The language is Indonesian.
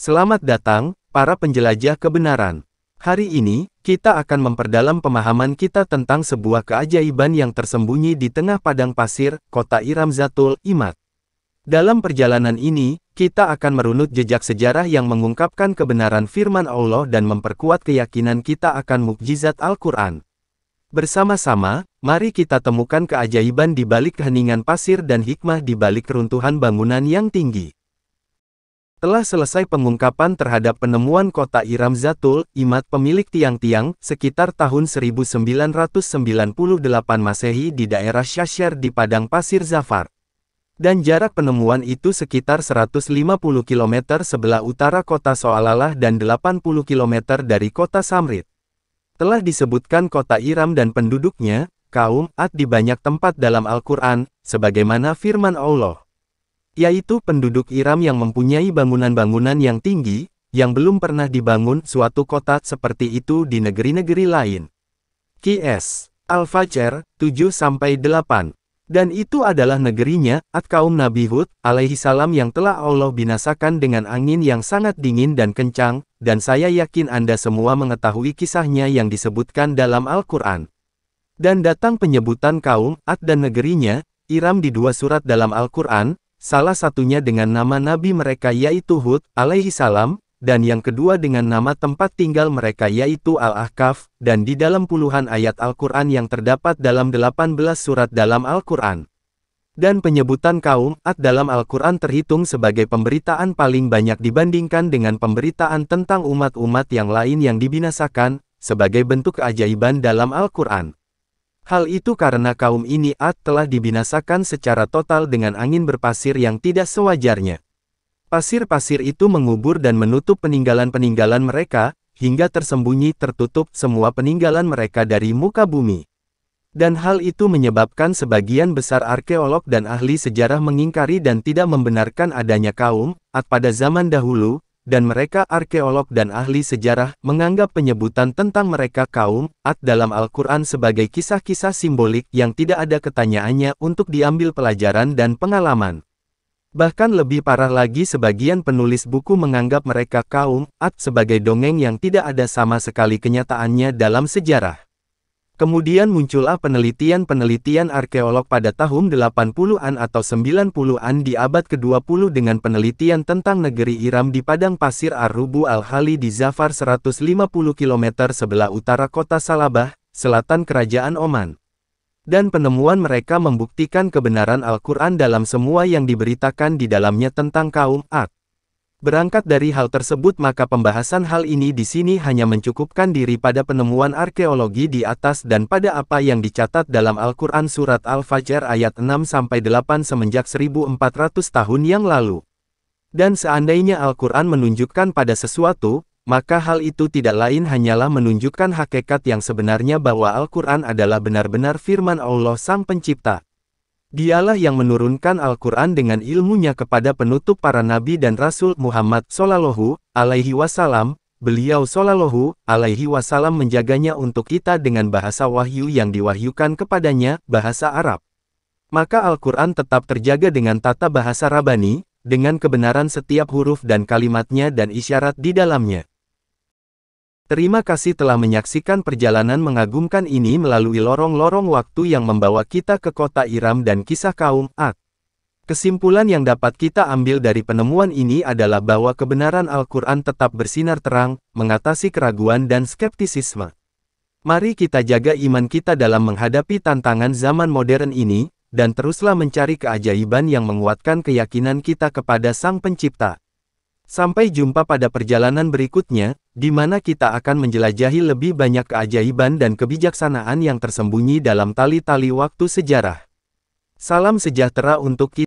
Selamat datang, para penjelajah kebenaran. Hari ini, kita akan memperdalam pemahaman kita tentang sebuah keajaiban yang tersembunyi di tengah padang pasir, kota Iram Zatul Imad. Dalam perjalanan ini, kita akan merunut jejak sejarah yang mengungkapkan kebenaran firman Allah dan memperkuat keyakinan kita akan mukjizat Al-Quran. Bersama-sama, mari kita temukan keajaiban di balik keheningan pasir dan hikmah di balik keruntuhan bangunan yang tinggi. Telah selesai pengungkapan terhadap penemuan kota Iram Zatul Imad pemilik tiang-tiang sekitar tahun 1998 Masehi di daerah Shasher di padang pasir Zafar. Dan jarak penemuan itu sekitar 150 km sebelah utara kota Soalalah dan 80 km dari kota Samrit. Telah disebutkan kota Iram dan penduduknya, kaum Ad di banyak tempat dalam Al-Quran, sebagaimana firman Allah. Yaitu penduduk Iram yang mempunyai bangunan-bangunan yang tinggi, yang belum pernah dibangun suatu kota seperti itu di negeri-negeri lain. Qs. Al-Fajr, 7-8. Dan itu adalah negerinya, Ad kaum Nabi Hud, alaihi salam yang telah Allah binasakan dengan angin yang sangat dingin dan kencang, dan saya yakin Anda semua mengetahui kisahnya yang disebutkan dalam Al-Quran. Dan datang penyebutan kaum Ad dan negerinya, Iram di dua surat dalam Al-Quran, salah satunya dengan nama nabi mereka yaitu Hud, alaihi salam, dan yang kedua dengan nama tempat tinggal mereka yaitu Al-Ahqaf, dan di dalam puluhan ayat Al-Quran yang terdapat dalam 18 surat dalam Al-Quran. Dan penyebutan kaum Ad dalam Al-Quran terhitung sebagai pemberitaan paling banyak dibandingkan dengan pemberitaan tentang umat-umat yang lain yang dibinasakan, sebagai bentuk keajaiban dalam Al-Quran. Hal itu karena kaum ini Ad telah dibinasakan secara total dengan angin berpasir yang tidak sewajarnya. Pasir-pasir itu mengubur dan menutup peninggalan-peninggalan mereka, hingga tersembunyi tertutup semua peninggalan mereka dari muka bumi. Dan hal itu menyebabkan sebagian besar arkeolog dan ahli sejarah mengingkari dan tidak membenarkan adanya kaum Ad pada zaman dahulu, dan mereka arkeolog dan ahli sejarah menganggap penyebutan tentang mereka kaum Ad dalam Al-Quran sebagai kisah-kisah simbolik yang tidak ada ketanyaannya untuk diambil pelajaran dan pengalaman. Bahkan lebih parah lagi sebagian penulis buku menganggap mereka kaum Ad sebagai dongeng yang tidak ada sama sekali kenyataannya dalam sejarah. Kemudian muncullah penelitian-penelitian arkeolog pada tahun 80-an atau 90-an di abad ke-20 dengan penelitian tentang negeri Iram di padang pasir Ar-Rubu Al-Khali di Zafar 150 km sebelah utara kota Salabah, selatan kerajaan Oman. Dan penemuan mereka membuktikan kebenaran Al-Quran dalam semua yang diberitakan di dalamnya tentang kaum Ad. Berangkat dari hal tersebut maka pembahasan hal ini di sini hanya mencukupkan diri pada penemuan arkeologi di atas dan pada apa yang dicatat dalam Al-Quran surat Al-Fajr ayat 6-8 semenjak 1400 tahun yang lalu. Dan seandainya Al-Quran menunjukkan pada sesuatu, maka hal itu tidak lain hanyalah menunjukkan hakikat yang sebenarnya bahwa Al-Quran adalah benar-benar firman Allah Sang Pencipta. Dialah yang menurunkan Al-Quran dengan ilmunya kepada penutup para nabi dan Rasul Muhammad Sallallahu Alaihi Wasallam. Beliau Sallallahu Alaihi Wasallam menjaganya untuk kita dengan bahasa wahyu yang diwahyukan kepadanya, bahasa Arab. Maka Al-Quran tetap terjaga dengan tata bahasa Rabbani, dengan kebenaran setiap huruf dan kalimatnya dan isyarat di dalamnya. Terima kasih telah menyaksikan perjalanan mengagumkan ini melalui lorong-lorong waktu yang membawa kita ke kota Iram dan kisah kaum Ad. Kesimpulan yang dapat kita ambil dari penemuan ini adalah bahwa kebenaran Al-Quran tetap bersinar terang, mengatasi keraguan dan skeptisisme. Mari kita jaga iman kita dalam menghadapi tantangan zaman modern ini, dan teruslah mencari keajaiban yang menguatkan keyakinan kita kepada Sang Pencipta. Sampai jumpa pada perjalanan berikutnya, di mana kita akan menjelajahi lebih banyak keajaiban dan kebijaksanaan yang tersembunyi dalam tali-tali waktu sejarah. Salam sejahtera untuk kita.